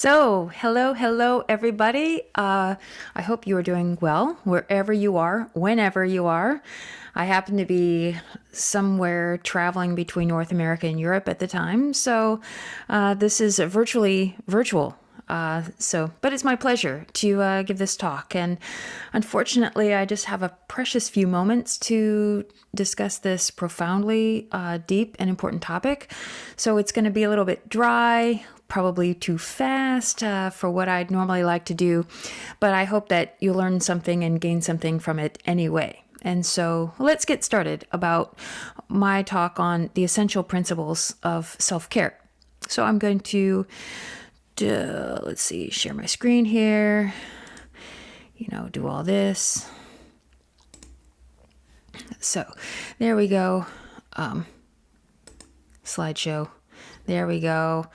Hello, everybody. I hope you are doing well wherever you are, whenever you are. I happen to be somewhere traveling between North America and Europe at the time, so this is virtually virtual. But it's my pleasure to give this talk. And unfortunately, I just have a precious few moments to discuss this profoundly deep and important topic. So it's going to be a little bit dry, probably too fast for what I'd normally like to do. But I hope that you'll learn something and gain something from it anyway. And so let's get started about my talk on the essential principles of self-care. So I'm going to share my screen here, do all this. So there we go. Slideshow. There we go.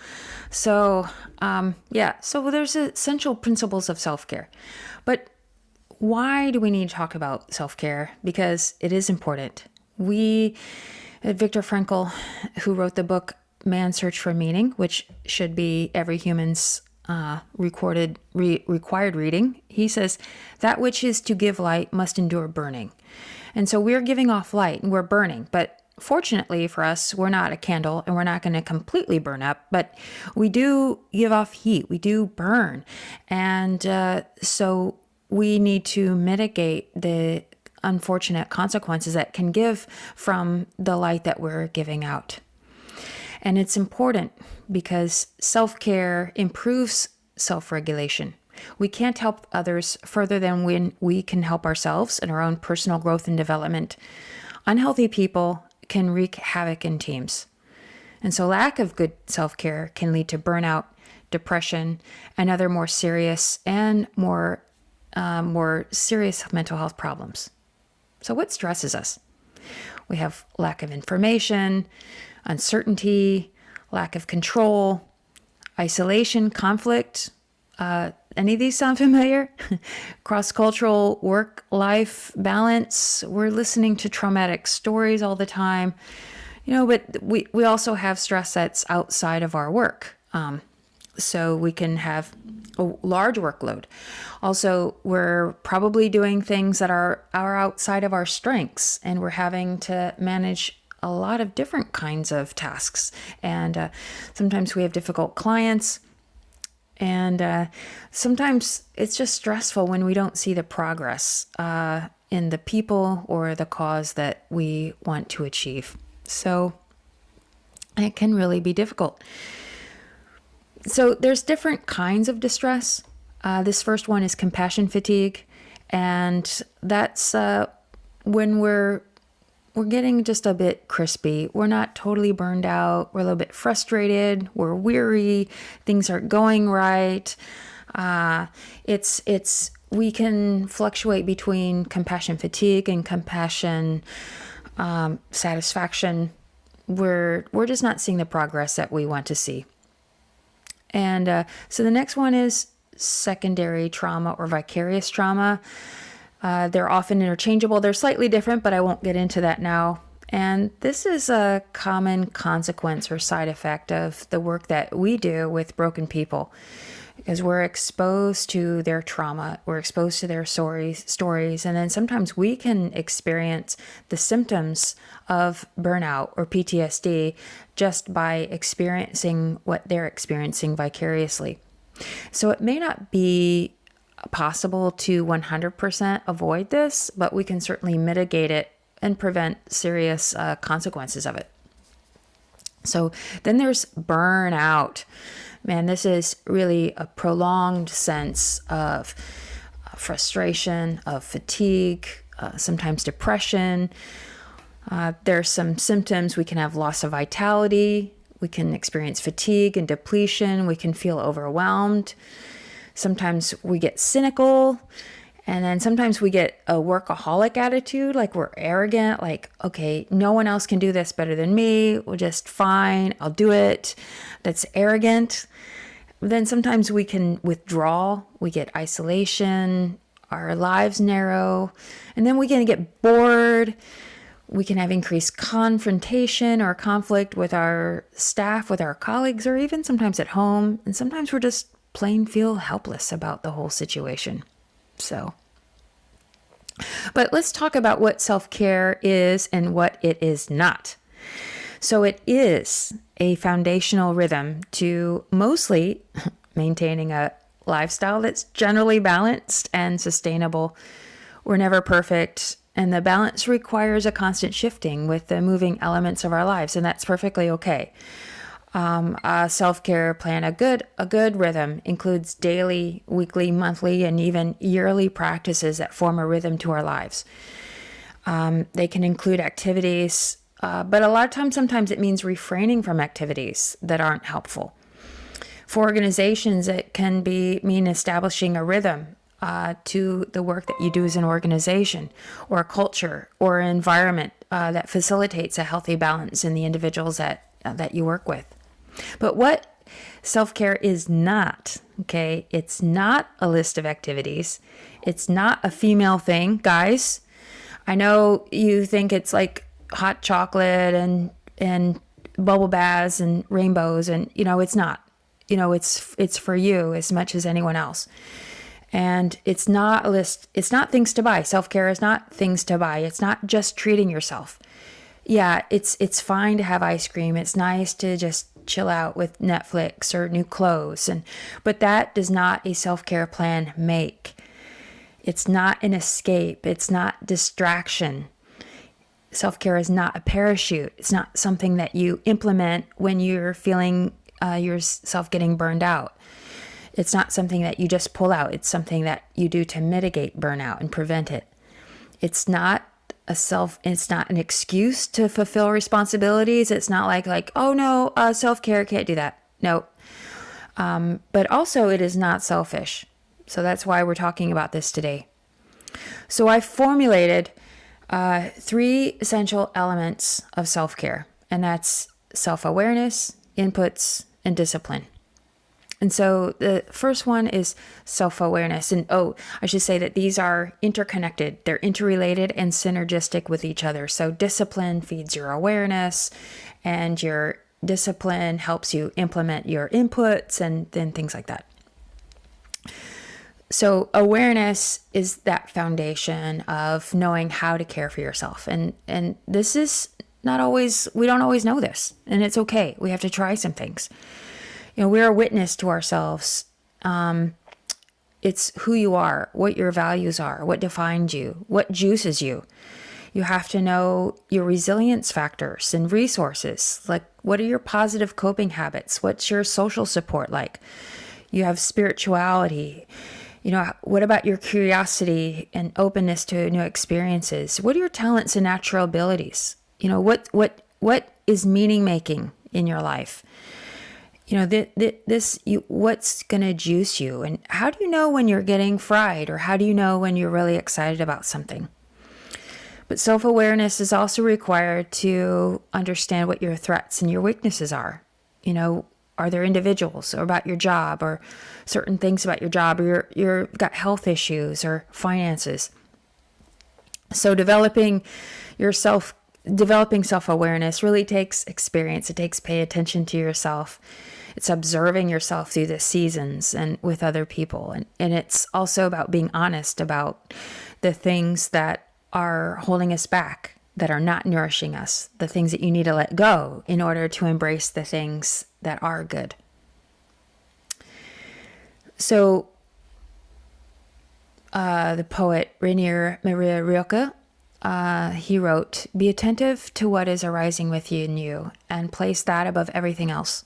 So there's essential principles of self-care. But why do we need to talk about self-care? Because it is important. Viktor Frankl, who wrote the book Man's Search for Meaning, which should be every human's required reading, he says, that which is to give light must endure burning. And so we're giving off light and we're burning. But fortunately for us, we're not a candle and we're not going to completely burn up, but we do give off heat. We do burn. And so we need to mitigate the unfortunate consequences that can give from the light that we're giving out. And it's important because self-care improves self-regulation. We can't help others further than when we can help ourselves in our own personal growth and development. Unhealthy people can wreak havoc in teams. And so lack of good self-care can lead to burnout, depression, and other more serious mental health problems. So what stresses us? We have lack of information, uncertainty, lack of control, isolation, conflict. Any of these sound familiar? Cross-cultural work-life balance. We're listening to traumatic stories all the time. But we also have stress that's outside of our work. So we can have a large workload. Also, we're probably doing things that are outside of our strengths, and we're having to manage a lot of different kinds of tasks. And sometimes we have difficult clients. And sometimes it's just stressful when we don't see the progress in the people or the cause that we want to achieve. So it can really be difficult. So there's different kinds of distress. This first one is compassion fatigue. And that's when we're getting just a bit crispy. We're not totally burned out. We're a little bit frustrated. We're weary. Things aren't going right. We can fluctuate between compassion fatigue and compassion satisfaction. We're just not seeing the progress that we want to see. And so the next one is secondary trauma or vicarious trauma. They're often interchangeable. They're slightly different, but I won't get into that now. And this is a common consequence or side effect of the work that we do with broken people, because we're exposed to their trauma, we're exposed to their stories, and then sometimes we can experience the symptoms of burnout or PTSD just by experiencing what they're experiencing vicariously. So it may not be possible to 100% avoid this, but we can certainly mitigate it and prevent serious consequences of it. So then there's burnout. Man, this is really a prolonged sense of frustration, of fatigue, sometimes depression. There's some symptoms. We can have loss of vitality. We can experience fatigue and depletion. We can feel overwhelmed. Sometimes we get cynical, and then sometimes we get a workaholic attitude, like we're arrogant, like, okay, no one else can do this better than me. We're just fine. I'll do it. That's arrogant. Then sometimes we can withdraw. We get isolation. Our lives narrow. And then we can get bored. We can have increased confrontation or conflict with our staff, with our colleagues, or even sometimes at home. And sometimes we're just plain feel helpless about the whole situation. So, but let's talk about what self-care is and what it is not. So it is a foundational rhythm to mostly maintaining a lifestyle that's generally balanced and sustainable. We're never perfect, and the balance requires a constant shifting with the moving elements of our lives, and that's perfectly okay. A self-care plan, a good rhythm includes daily, weekly, monthly, and even yearly practices that form a rhythm to our lives. They can include activities, but a lot of times, sometimes it means refraining from activities that aren't helpful. For organizations, it can mean establishing a rhythm to the work that you do as an organization, or a culture, or an environment that facilitates a healthy balance in the individuals that you work with. But what self-care is not, okay? It's not a list of activities. It's not a female thing, guys. I know you think it's like hot chocolate and bubble baths and rainbows, and it's not. It's for you as much as anyone else. And it's not a list. It's not things to buy. Self-care is not things to buy. It's not just treating yourself. Yeah, it's fine to have ice cream. It's nice to just chill out with Netflix or new clothes, but that does not a self-care plan make. It's not an escape. It's not distraction. Self-care is not a parachute. It's not something that you implement when you're feeling yourself getting burned out. It's not something that you just pull out. It's something that you do to mitigate burnout and prevent it. It's not it's not an excuse to fulfill responsibilities. It's not like, oh no, self-care, can't do that. No. But also it is not selfish. So that's why we're talking about this today. So I formulated 3 essential elements of self-care, and that's self-awareness, inputs, and discipline. And so the first one is self-awareness. And I should say that these are interconnected. They're interrelated and synergistic with each other. So discipline feeds your awareness, and your discipline helps you implement your inputs, and then things like that. So awareness is that foundation of knowing how to care for yourself. And this is not always, we don't always know this, and it's okay. We have to try some things. We're a witness to ourselves. It's who you are, what your values are, what defines you, what juices you. You have to know your resilience factors and resources. Like, what are your positive coping habits? What's your social support like? You have spirituality. What about your curiosity and openness to new experiences? What are your talents and natural abilities? What is meaning making in your life? What's going to juice you? And how do you know when you're getting fried, or how do you know when you're really excited about something? But self-awareness is also required to understand what your threats and your weaknesses are. Are there individuals, or about your job, or certain things about your job, or you've got health issues or finances? So developing self-awareness really takes experience. It takes pay attention to yourself. It's observing yourself through the seasons and with other people. And it's also about being honest about the things that are holding us back, that are not nourishing us, the things that you need to let go in order to embrace the things that are good. So the poet Rainier Maria Rilke, he wrote, "Be attentive to what is arising within you and place that above everything else.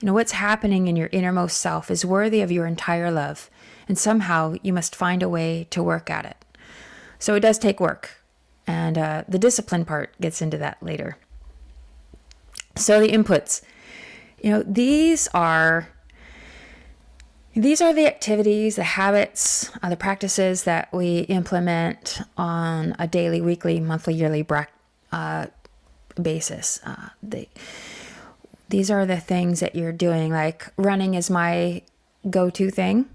What's happening in your innermost self is worthy of your entire love, and somehow you must find a way to work at it." So it does take work, and the discipline part gets into that later. So the inputs, these are the activities, the habits, the practices that we implement on a daily, weekly, monthly, yearly basis. These are the things that you're doing. Like running is my go-to thing.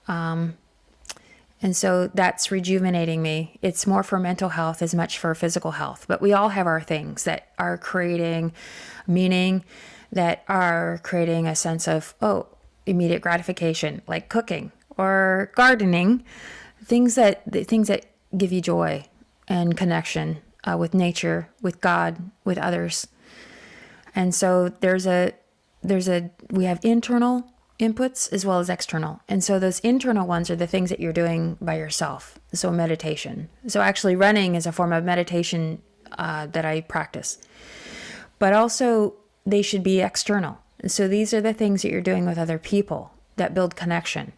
And so that's rejuvenating me. It's more for mental health as much for physical health. But we all have our things that are creating meaning, that are creating a sense of, immediate gratification, like cooking or gardening, the things that give you joy and connection with nature, with God, with others. And so we have internal inputs as well as external. And so those internal ones are the things that you're doing by yourself. So meditation. So actually running is a form of meditation that I practice. But also they should be external. So these are the things that you're doing with other people that build connection.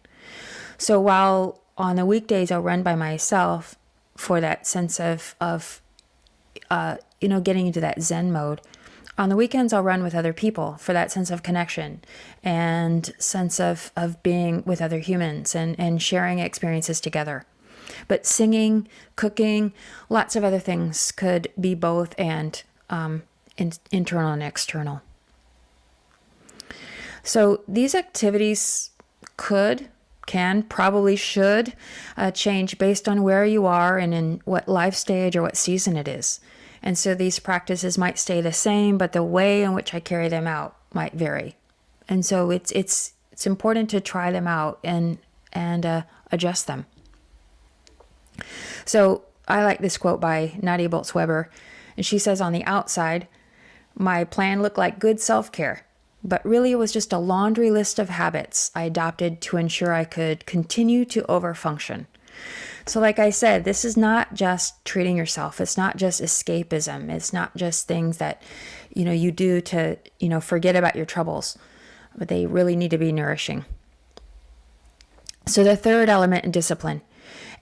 So while on the weekdays I'll run by myself for that sense of getting into that Zen mode, on the weekends I'll run with other people for that sense of connection and sense of being with other humans and sharing experiences together. But singing, cooking, lots of other things could be both and internal and external. So these activities probably should change based on where you are and in what life stage or what season it is. And so these practices might stay the same, but the way in which I carry them out might vary. And so it's important to try them out and adjust them. So I like this quote by Nadia Bolz-Weber, and she says, on the outside, my plan looked like good self-care, but really it was just a laundry list of habits I adopted to ensure I could continue to overfunction. So like I said, this is not just treating yourself. It's not just escapism. It's not just things that, you do to, forget about your troubles, but they really need to be nourishing. So the third element in discipline,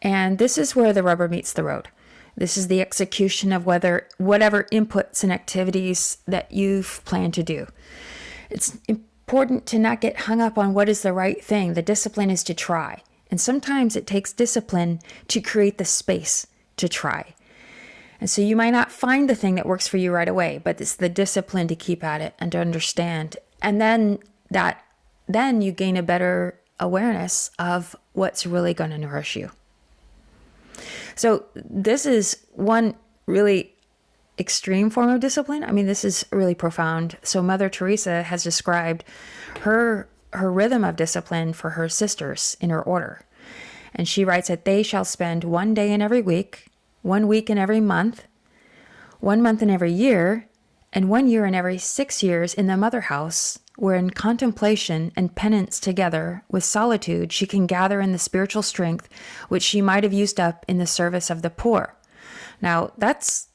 and this is where the rubber meets the road. This is the execution of whatever inputs and activities that you've planned to do. It's important to not get hung up on what is the right thing. The discipline is to try. And sometimes it takes discipline to create the space to try. And so you might not find the thing that works for you right away, but it's the discipline to keep at it and to understand. And then you gain a better awareness of what's really going to nourish you. So this is one really extreme form of discipline. I mean, this is really profound. So Mother Teresa has described her rhythm of discipline for her sisters in her order. And she writes that they shall spend 1 day in every week, 1 week in every month, 1 month in every year, and 1 year in every 6 years in the mother house, where in contemplation and penance together with solitude she can gather in the spiritual strength which she might have used up in the service of the poor. Now, that's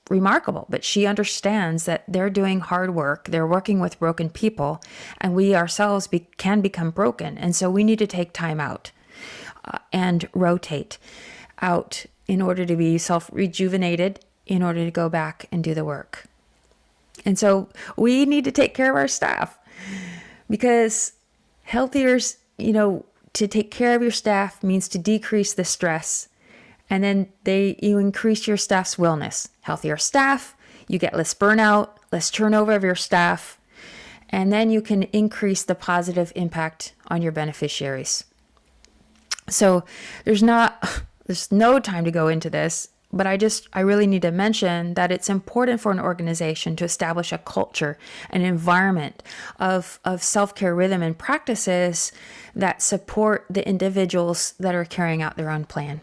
remarkable, but she understands that they're doing hard work. They're working with broken people, and we ourselves can become broken. And so we need to take time out and rotate out in order to be self-rejuvenated, in order to go back and do the work. And so we need to take care of our staff, because healthier, to take care of your staff means to decrease the stress. And then you increase your staff's wellness. Healthier staff, you get less burnout, less turnover of your staff, and then you can increase the positive impact on your beneficiaries. So there's no time to go into this, but I really need to mention that it's important for an organization to establish a culture, an environment of self-care rhythm and practices that support the individuals that are carrying out their own plan.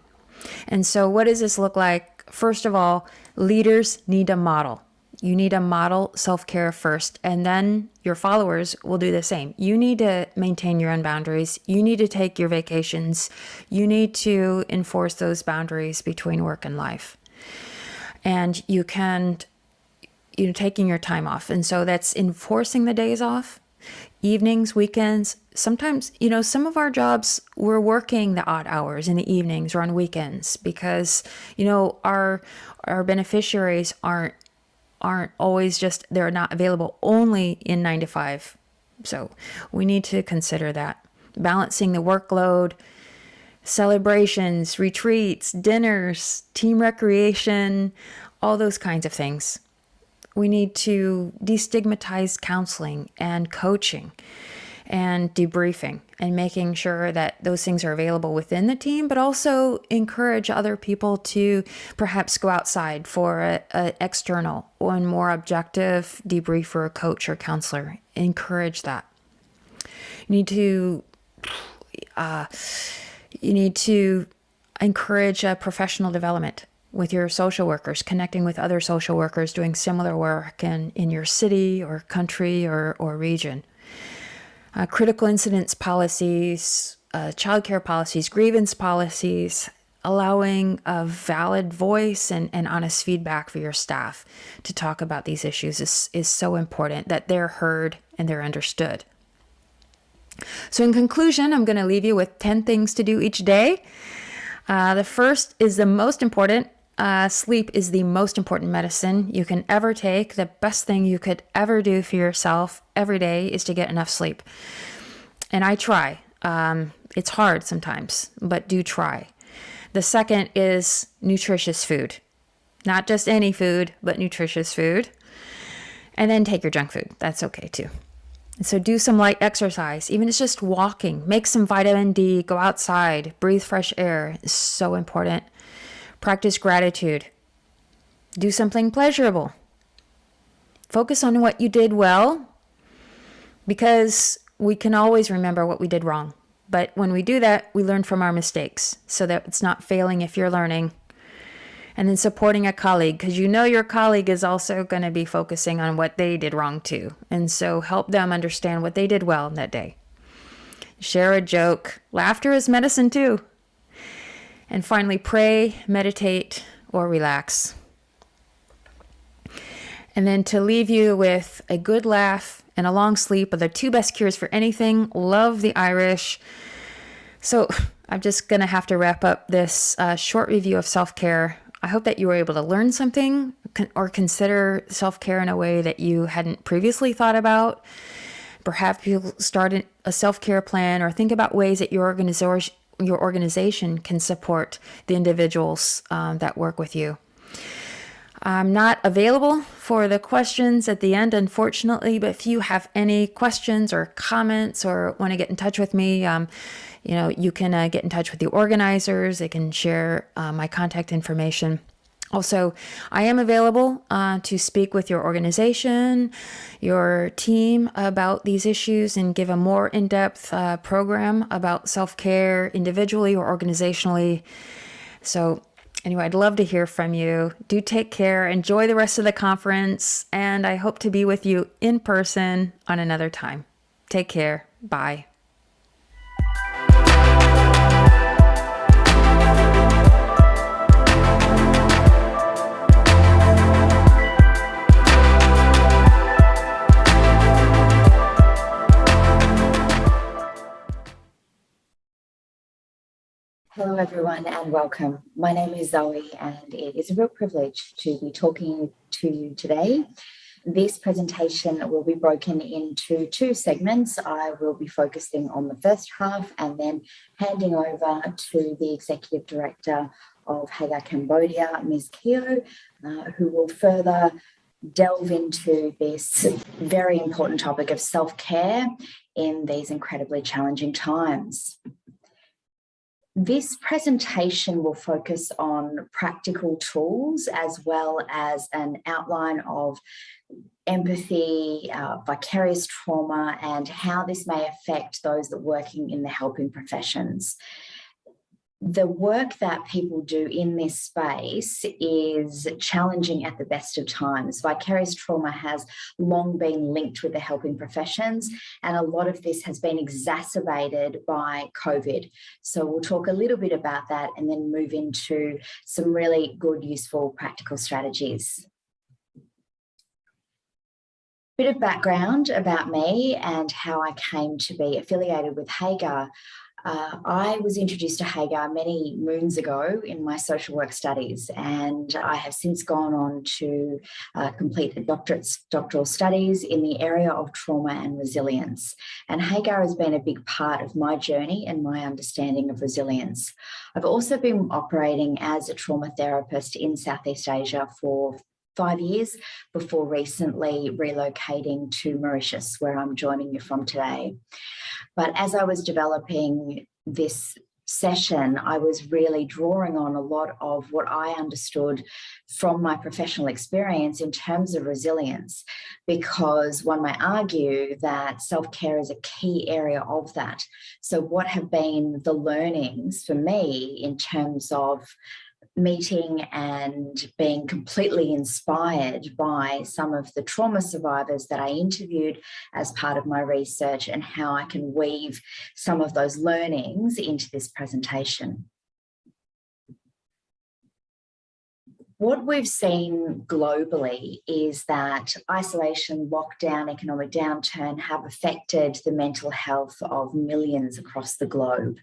And so what does this look like? First of all, leaders need a model. You need to model self-care first, and then your followers will do the same. You need to maintain your own boundaries. You need to take your vacations. You need to enforce those boundaries between work and life. And you can, taking your time off. And so that's enforcing the days off, evenings, weekends. Sometimes, some of our jobs, we're working the odd hours in the evenings or on weekends because, our beneficiaries aren't always they're not available only in 9 to 5. So we need to consider that. Balancing the workload, celebrations, retreats, dinners, team recreation, all those kinds of things. We need to destigmatize counseling and coaching and debriefing and making sure that those things are available within the team, but also encourage other people to perhaps go outside for an external or more objective debrief for a coach or counselor. Encourage that. You need to encourage professional development with your social workers, connecting with other social workers doing similar work in your city or country or region. Critical incidents policies, childcare policies, grievance policies, allowing a valid voice and honest feedback for your staff to talk about these issues is so important, that they're heard and they're understood. So in conclusion, I'm going to leave you with 10 things to do each day. The first is the most important. Sleep is the most important medicine you can ever take. The best thing you could ever do for yourself every day is to get enough sleep. And I try. It's hard sometimes, but do try. The second is nutritious food. Not just any food, but nutritious food. And then take your junk food. That's okay too. So do some light exercise, even if it's just walking. Make some vitamin D, go outside, breathe fresh air. It's so important. Practice gratitude. Do something pleasurable. Focus on what you did well, because we can always remember what we did wrong. But when we do that, we learn from our mistakes, so that it's not failing if you're learning. And then supporting a colleague, because you know your colleague is also going to be focusing on what they did wrong too. And so help them understand what they did well that day. Share a joke. Laughter is medicine too. And finally, pray, meditate, or relax. And then to leave you with a good laugh and a long sleep are the two best cures for anything. Love the Irish. So I'm just going to have to wrap up this short review of self-care. I hope that you were able to learn something or consider self-care in a way that you hadn't previously thought about. Perhaps you'll start a self-care plan or think about ways that your organization can support the individuals that work with you. I'm not available for the questions at the end, unfortunately, but if you have any questions or comments or want to get in touch with me, you can get in touch with the organizers. They can share my contact information. Also, I am available to speak with your organization, your team about these issues and give a more in-depth program about self-care individually or organizationally. So anyway, I'd love to hear from you. Do take care. Enjoy the rest of the conference. And I hope to be with you in person on another time. Take care. Bye. Hello, everyone, and welcome. My name is Zoe, and it is a real privilege to be talking to you today. This presentation will be broken into two segments. I will be focusing on the first half and then handing over to the Executive Director of Hagar Cambodia, Ms. Keo, who will further delve into this very important topic of self-care in these incredibly challenging times. This presentation will focus on practical tools as well as an outline of empathy, vicarious trauma, and how this may affect those that are working in the helping professions. The work that people do in this space is challenging at the best of times. Vicarious trauma has long been linked with the helping professions, and a lot of this has been exacerbated by COVID. So we'll talk a little bit about that and then move into some really good, useful, practical strategies. Bit of background about me and how I came to be affiliated with Hagar. I was introduced to Hagar many moons ago in my social work studies, and I have since gone on to complete the doctoral studies in the area of trauma and resilience. And Hagar has been a big part of my journey and my understanding of resilience. I've also been operating as a trauma therapist in Southeast Asia for 5 years before recently relocating to Mauritius, where I'm joining you from today. But as I was developing this session, I was really drawing on a lot of what I understood from my professional experience in terms of resilience, because one might argue that self-care is a key area of that. So what have been the learnings for me in terms of meeting and being completely inspired by some of the trauma survivors that I interviewed as part of my research, and how I can weave some of those learnings into this presentation. What we've seen globally is that isolation, lockdown, economic downturn have affected the mental health of millions across the globe.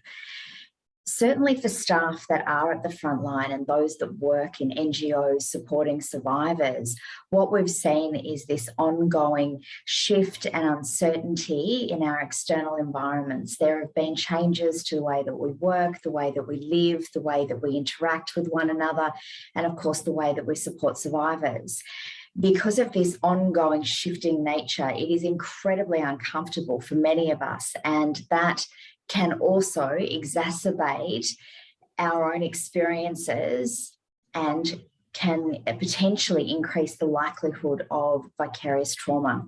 Certainly for staff that are at the front line and those that work in NGOs supporting survivors, what we've seen is this ongoing shift and uncertainty in our external environments. There have been changes to the way that we work, the way that we live, the way that we interact with one another, and of course, the way that we support survivors. Because of this ongoing shifting nature, it is incredibly uncomfortable for many of us, and that can also exacerbate our own experiences and can potentially increase the likelihood of vicarious trauma.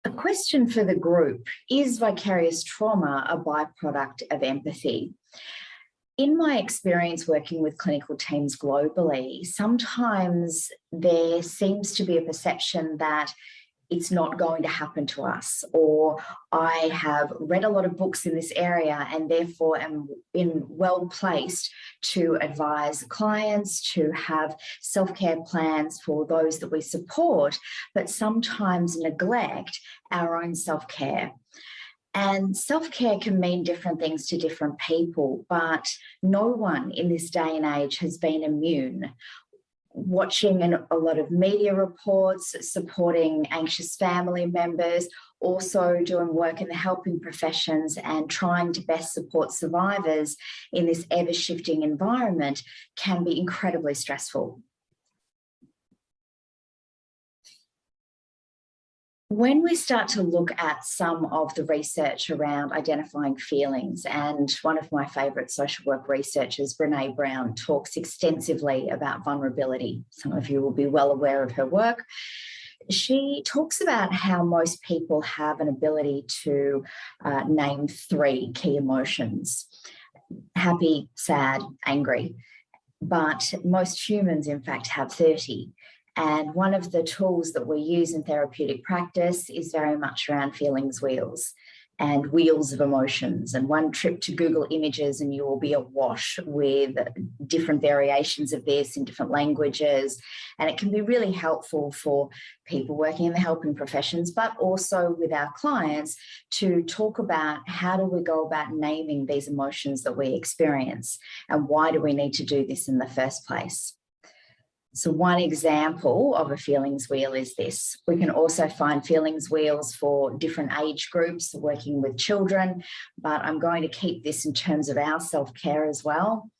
A question for the group: is vicarious trauma a byproduct of empathy? In my experience working with clinical teams globally, sometimes there seems to be a perception that it's not going to happen to us, or I have read a lot of books in this area and therefore am well placed to advise clients to have self-care plans for those that we support, but sometimes neglect our own self-care. And self-care can mean different things to different people, but no one in this day and age has been immune. Watching a lot of media reports, supporting anxious family members, also doing work in the helping professions and trying to best support survivors in this ever-shifting environment can be incredibly stressful. When we start to look at some of the research around identifying feelings, and one of my favourite social work researchers, Brené Brown, talks extensively about vulnerability. Some of you will be well aware of her work. She talks about how most people have an ability to name 3 key emotions: happy, sad, angry. But most humans, in fact, have 30. And one of the tools that we use in therapeutic practice is very much around feelings wheels and wheels of emotions. And one trip to Google Images and you will be awash with different variations of this in different languages. And it can be really helpful for people working in the helping professions, but also with our clients, to talk about how do we go about naming these emotions that we experience, and why do we need to do this in the first place. So one example of a feelings wheel is this. We can also find feelings wheels for different age groups, working with children, but I'm going to keep this in terms of our self-care as well.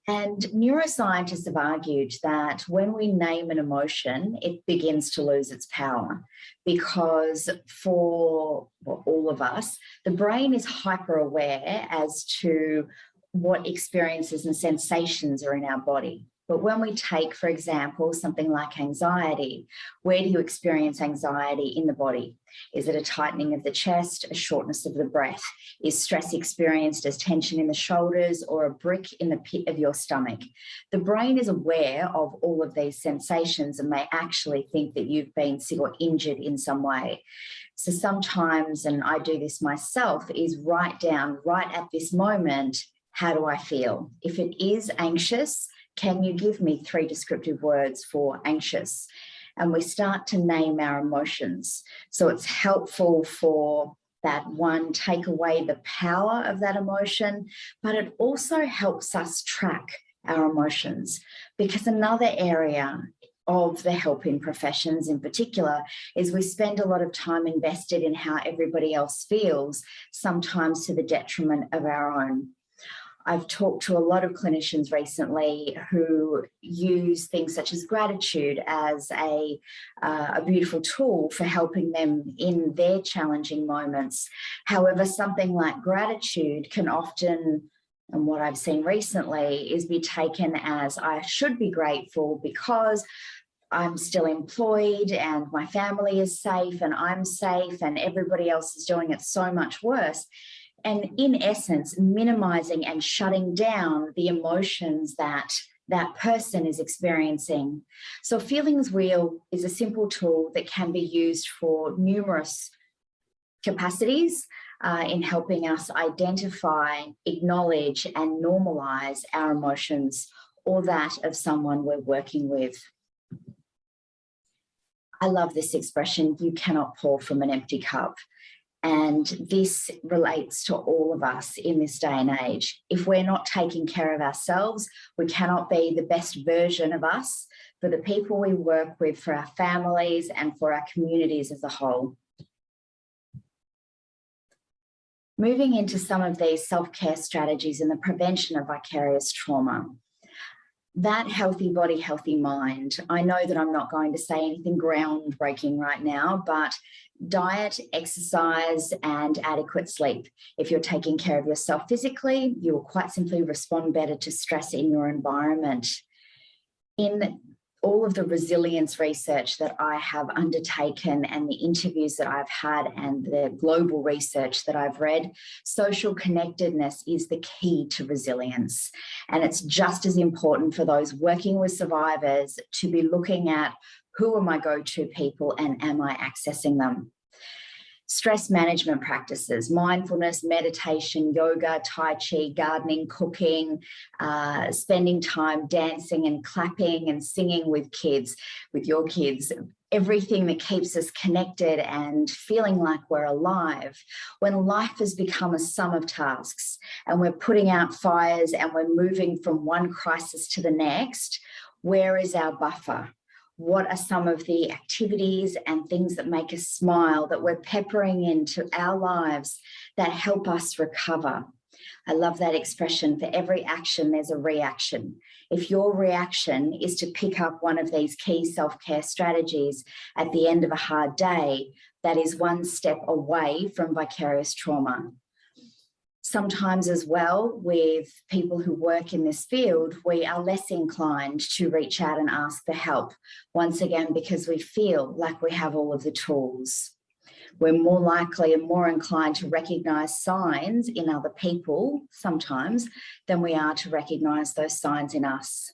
And neuroscientists have argued that when we name an emotion, it begins to lose its power, because for all of us, the brain is hyper aware as to what experiences and sensations are in our body. But when we take, for example, something like anxiety, where do you experience anxiety in the body? Is it a tightening of the chest, a shortness of the breath? Is stress experienced as tension in the shoulders, or a brick in the pit of your stomach? The brain is aware of all of these sensations and may actually think that you've been sick or injured in some way. So sometimes, and I do this myself, is write down right at this moment, how do I feel? If it is anxious, can you give me 3 descriptive words for anxious? And we start to name our emotions. So it's helpful for that one, take away the power of that emotion, but it also helps us track our emotions, because another area of the helping professions in particular is we spend a lot of time invested in how everybody else feels, sometimes to the detriment of our own. I've talked to a lot of clinicians recently who use things such as gratitude as a beautiful tool for helping them in their challenging moments. However, something like gratitude can often, and what I've seen recently, is be taken as I should be grateful because I'm still employed and my family is safe and I'm safe and everybody else is doing it so much worse. And in essence, minimizing and shutting down the emotions that that person is experiencing. So Feelings Wheel is a simple tool that can be used for numerous capacities in helping us identify, acknowledge, and normalize our emotions or that of someone we're working with. I love this expression, you cannot pour from an empty cup. And this relates to all of us in this day and age. If we're not taking care of ourselves, we cannot be the best version of us for the people we work with, for our families, and for our communities as a whole. Moving into some of these self-care strategies and the prevention of vicarious trauma. That healthy body, healthy mind. I know that I'm not going to say anything groundbreaking right now, but diet, exercise, and adequate sleep. If you're taking care of yourself physically, you will quite simply respond better to stress in your environment. In all of the resilience research that I have undertaken and the interviews that I've had and the global research that I've read, social connectedness is the key to resilience. And it's just as important for those working with survivors to be looking at who are my go-to people and am I accessing them? Stress management practices, mindfulness, meditation, yoga, Tai Chi, gardening, cooking, spending time dancing and clapping and singing with kids, with your kids, everything that keeps us connected and feeling like we're alive. When life has become a sum of tasks and we're putting out fires and we're moving from one crisis to the next, where is our buffer? What are some of the activities and things that make us smile that we're peppering into our lives that help us recover? I love that expression. For every action, there's a reaction. If your reaction is to pick up one of these key self-care strategies at the end of a hard day, that is one step away from vicarious trauma. Sometimes as well, with people who work in this field, we are less inclined to reach out and ask for help, once again, because we feel like we have all of the tools. We're more likely and more inclined to recognise signs in other people sometimes than we are to recognise those signs in us.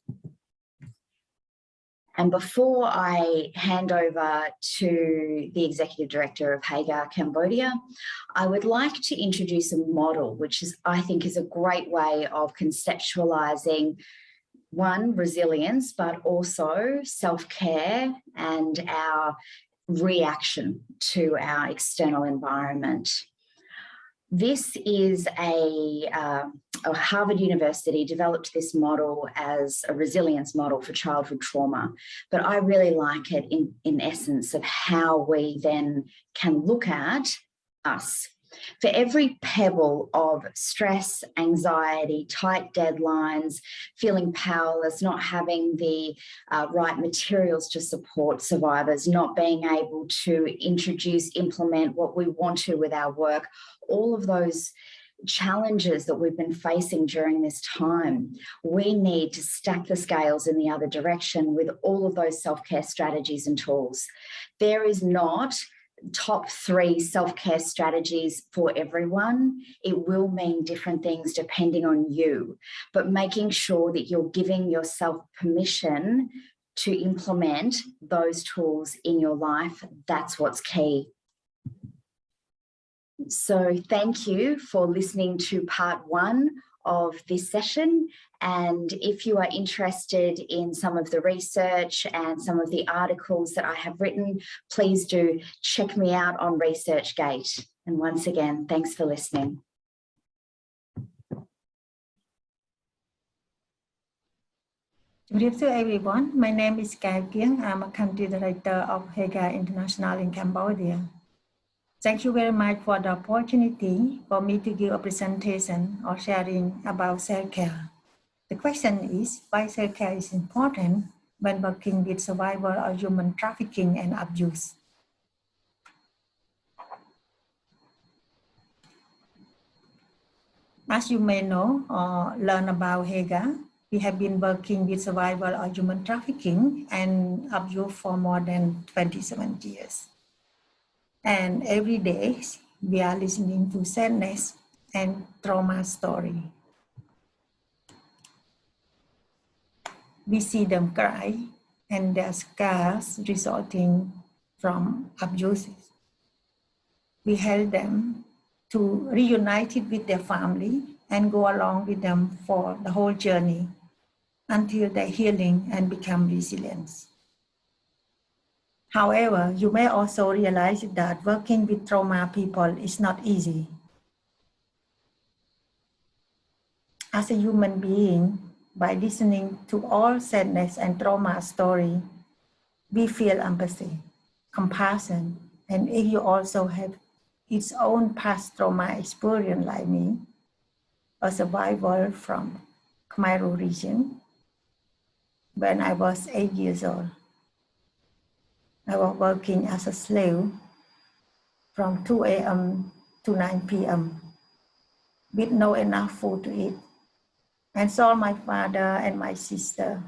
And before I hand over to the Executive Director of Hagar Cambodia, I would like to introduce a model, which I think is a great way of conceptualising, one, resilience, but also self-care and our reaction to our external environment. This is Harvard University developed this model as a resilience model for childhood trauma, but I really like it in essence of how we then can look at us. For every pebble of stress, anxiety, tight deadlines, feeling powerless, not having the right materials to support survivors, not being able to implement what we want to with our work, all of those challenges that we've been facing during this time, we need to stack the scales in the other direction with all of those self-care strategies and tools. There is not top 3 self-care strategies for everyone. It will mean different things depending on you, but making sure that you're giving yourself permission to implement those tools in your life, that's what's key. So thank you for listening to part 1 of this session. And if you are interested in some of the research and some of the articles that I have written, please do check me out on ResearchGate. And once again, thanks for listening. Good evening, everyone. My name is Keo Keang. I'm a country director of Hagar International in Cambodia. Thank you very much for the opportunity for me to give a presentation or sharing about self-care. The question is why self-care is important when working with survivor of human trafficking and abuse. As you may know or learn about Hagar, we have been working with survivor of human trafficking and abuse for more than 27 years. And every day we are listening to sadness and trauma story. We see them cry and their scars resulting from abuses. We help them to reunite it with their family and go along with them for the whole journey until their healing and become resilient. However, you may also realize that working with trauma people is not easy. As a human being, by listening to all sadness and trauma story, we feel empathy, compassion, and if you also have its own past trauma experience like me, a survivor from Khmer region, when I was 8 years old. I was working as a slave from 2 a.m. to 9 p.m. with no enough food to eat, and saw my father and my sister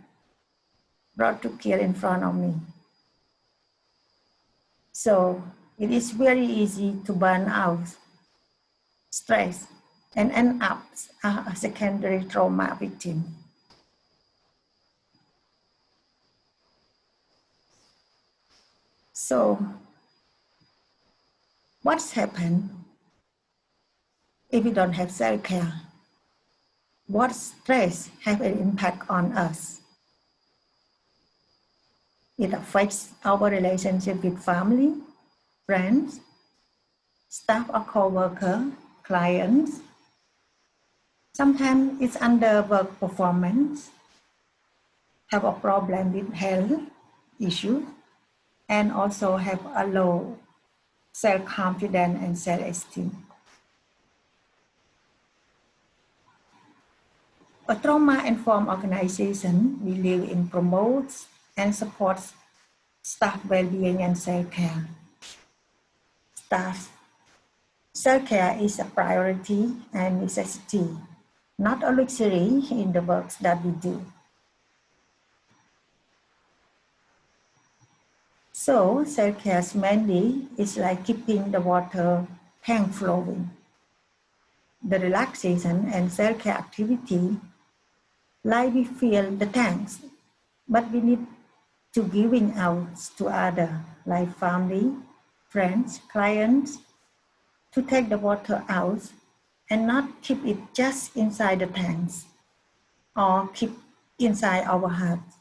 brought to kill in front of me. So it is very easy to burn out, stress, and end up a secondary trauma victim. So what's happened if we don't have self-care? What stress have an impact on us? It affects our relationship with family, friends, staff or co-worker, clients. Sometimes it's under work performance, have a problem with health issue, and also have a low self-confidence and self-esteem. A trauma-informed organization, we live in promotes and supports staff well-being and self-care. Staff self-care is a priority and necessity, not a luxury in the work that we do. So self-care mainly is like keeping the water tank flowing. The relaxation and self-care activity, like we fill the tanks, but we need to giving out to others, like family, friends, clients, to take the water out and not keep it just inside the tanks or keep inside our hearts.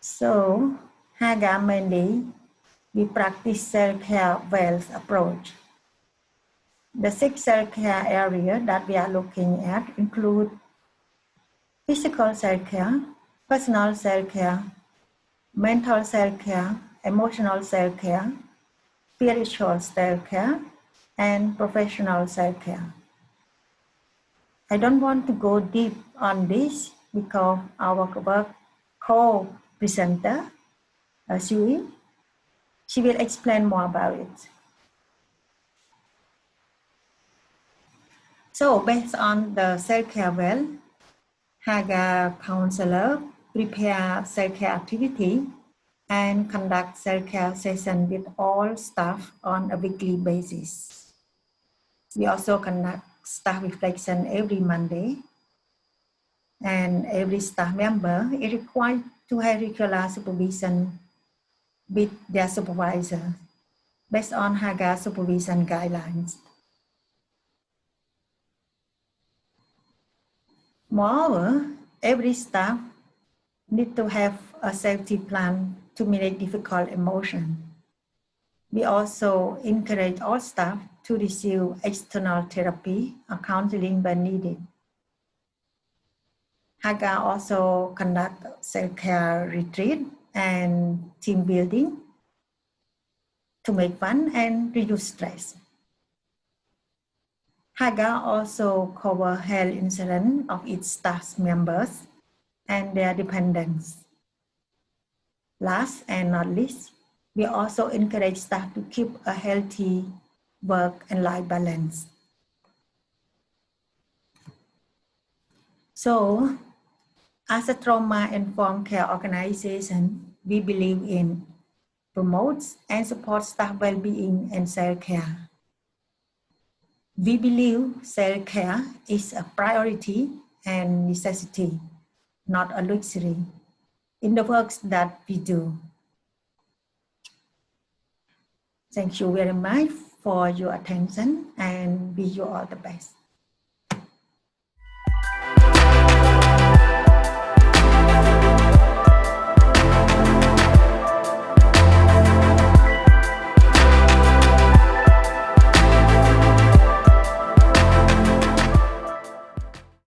So, Hagar mainly, we practice self-care wealth approach. The 6 self-care areas that we are looking at include physical self-care, personal self-care, mental self-care, emotional self-care, spiritual self-care, and professional self-care. I don't want to go deep on this because our work co-presenter, Zoe, she will explain more about it. So based on the self-care well, Hagar counselor prepare self-care activity and conduct self-care session with all staff on a weekly basis. We also conduct staff reflection every Monday, and every staff member is required to have regular supervision with their supervisor based on Hagar supervision guidelines. Moreover, every staff needs to have a safety plan to manage difficult emotions. We also encourage all staff to receive external therapy or counseling when needed. Hagar also conduct self-care retreat and team building to make fun and reduce stress. Hagar also covers health insurance of its staff members and their dependents. Last and not least, we also encourage staff to keep a healthy work and life balance. So, as a trauma-informed care organization, we believe in promotes and supports staff well-being and self-care. We believe self-care is a priority and necessity, not a luxury, in the works that we do. Thank you very much for your attention and wish you all the best.